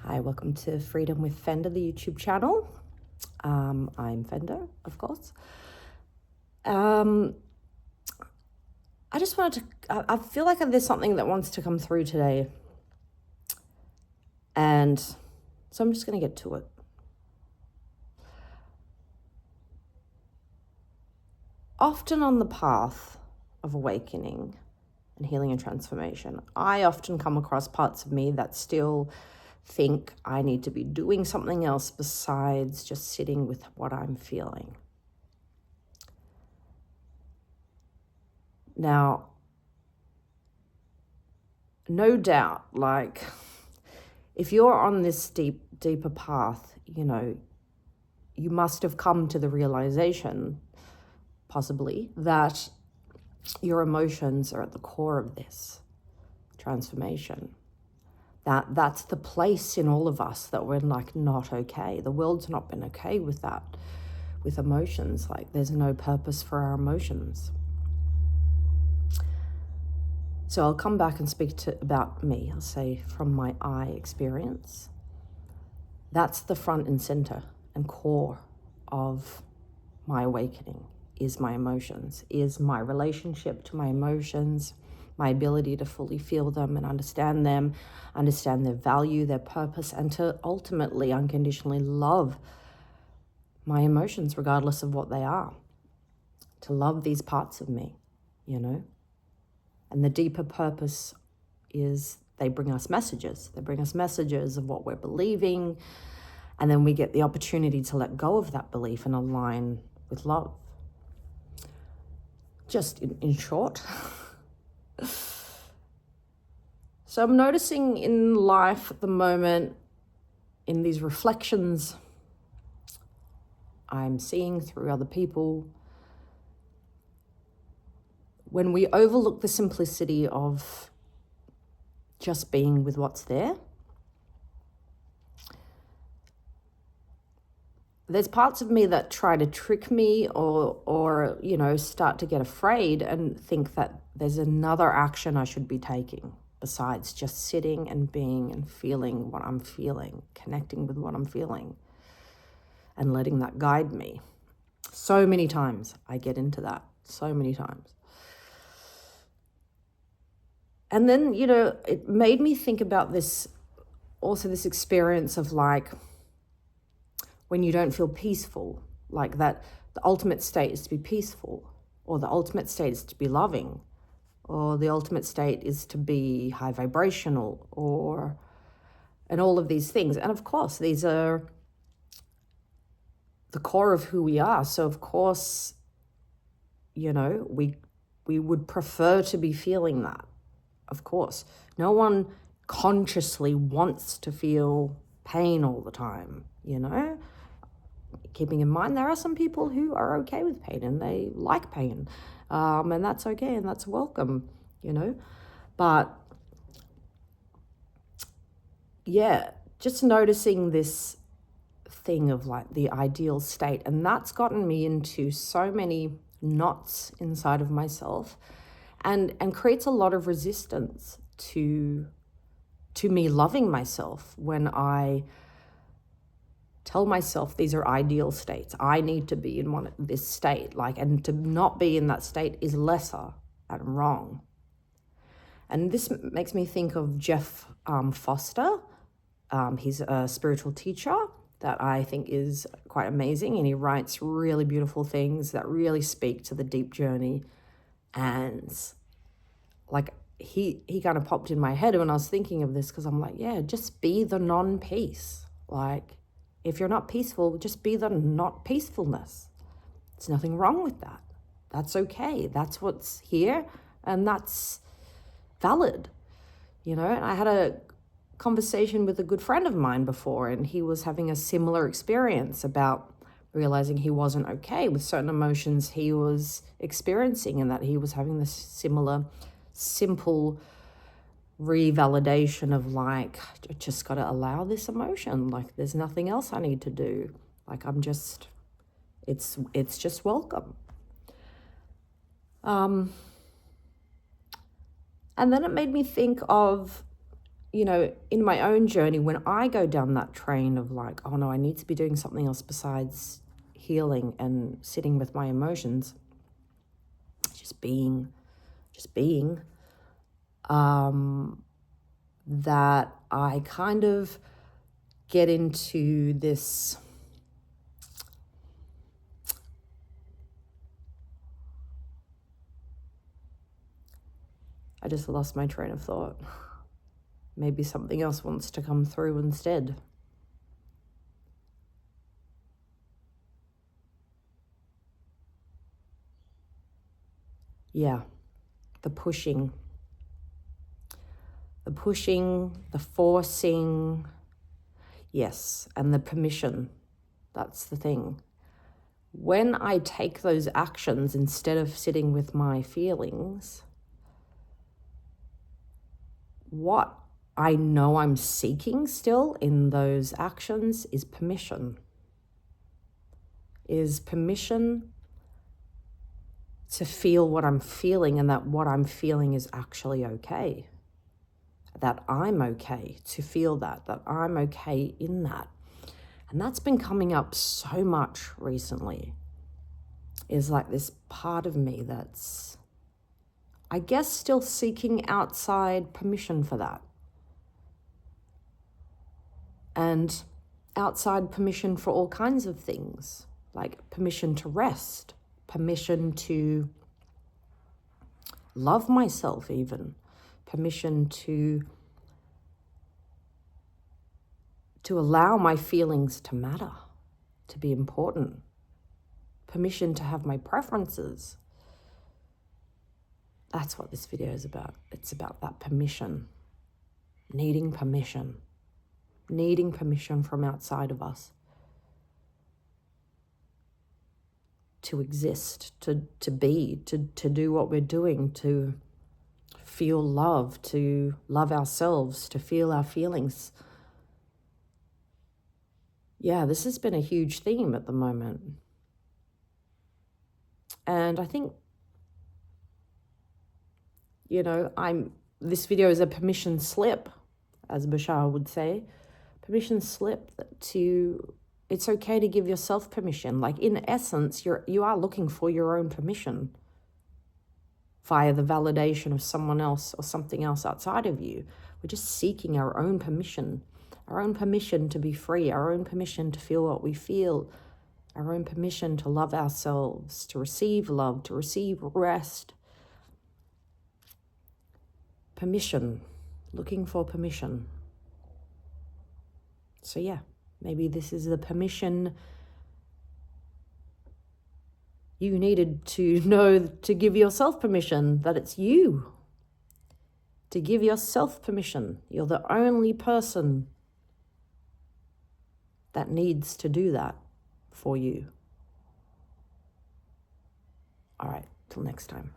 Hi, welcome to Freedom with Fender, the YouTube channel. I'm Fender, of course. I just wanted to, I feel like there's something that wants to come through today. And so I'm just going to get to it. Often on the path of awakening and healing and transformation, I often come across parts of me that still think I need to be doing something else besides just sitting with what I'm feeling. Now, no doubt, like, if you're on this deeper path, you must have come to the realization, possibly, that your emotions are at the core of this transformation. That's the place in all of us that we're like not okay. The world's not been okay with that, with emotions. Like, there's no purpose for our emotions. So I'll come back and speak about me. I'll say from my I experience. That's the front and center and core of my awakening, is my emotions, is my relationship to my emotions, my ability to fully feel them and understand them, understand their value, their purpose, and to ultimately unconditionally love my emotions regardless of what they are. To love these parts of me, And the deeper purpose is they bring us messages. They bring us messages of what we're believing, and then we get the opportunity to let go of that belief and align with love. Just in short. So I'm noticing in life at the moment, in these reflections I'm seeing through other people, when we overlook the simplicity of just being with what's there, there's parts of me that try to trick me or start to get afraid and think that there's another action I should be taking besides just sitting and being and feeling what I'm feeling, connecting with what I'm feeling and letting that guide me. So many times I get into that, so many times. And then, it made me think about this experience of like, when you don't feel peaceful, like that the ultimate state is to be peaceful, or the ultimate state is to be loving, or the ultimate state is to be high vibrational, and all of these things. And of course, these are the core of who we are. So of course, we would prefer to be feeling that. Of course, no one consciously wants to feel pain all the time, Keeping in mind, there are some people who are okay with pain and they like pain, and that's okay and that's welcome, But yeah, just noticing this thing of like the ideal state, and that's gotten me into so many knots inside of myself, and creates a lot of resistance to me loving myself when I tell myself these are ideal states. I need to be in this state, and to not be in that state is lesser and wrong. And this makes me think of Jeff Foster. He's a spiritual teacher that I think is quite amazing, and he writes really beautiful things that really speak to the deep journey. And like, he kind of popped in my head when I was thinking of this, because I'm like, yeah, just be the non-peace. Like, if you're not peaceful, just be the not peacefulness. There's nothing wrong with that. That's okay. That's what's here, and that's valid. And I had a conversation with a good friend of mine before, and he was having a similar experience about realizing he wasn't okay with certain emotions he was experiencing, and that he was having this similar, simple revalidation of like, I just got to allow this emotion. Like, there's nothing else I need to do. Like, it's just welcome. And then it made me think of, in my own journey, when I go down that train of like, oh no, I need to be doing something else besides healing and sitting with my emotions, just being, that I kind of get into this, I just lost my train of thought. Maybe something else wants to come through instead. Yeah, the pushing, the forcing, yes, and the permission. That's the thing. When I take those actions instead of sitting with my feelings, what I know I'm seeking still in those actions is permission. Is permission to feel what I'm feeling, and that what I'm feeling is actually okay. That I'm okay to feel that I'm okay in that. And that's been coming up so much recently, is like this part of me that's, I guess, still seeking outside permission for that. And outside permission for all kinds of things, like permission to rest, permission to love myself even, permission to allow my feelings to matter, to be important, permission to have my preferences. That's what this video is about. It's about that permission, needing permission from outside of us to exist, to be, to do what we're doing, to feel love, to love ourselves, to feel our feelings. Yeah, this has been a huge theme at the moment. And I think, this video is a permission slip, as Bashar would say. Permission slip it's okay to give yourself permission. Like, in essence, you are looking for your own permission via the validation of someone else or something else outside of you. We're just seeking our own permission to be free, our own permission to feel what we feel, our own permission to love ourselves, to receive love, to receive rest. Permission, looking for permission. So yeah, maybe this is the permission you needed to know, to give yourself permission that it's you. To give yourself permission. You're the only person that needs to do that for you. All right, till next time.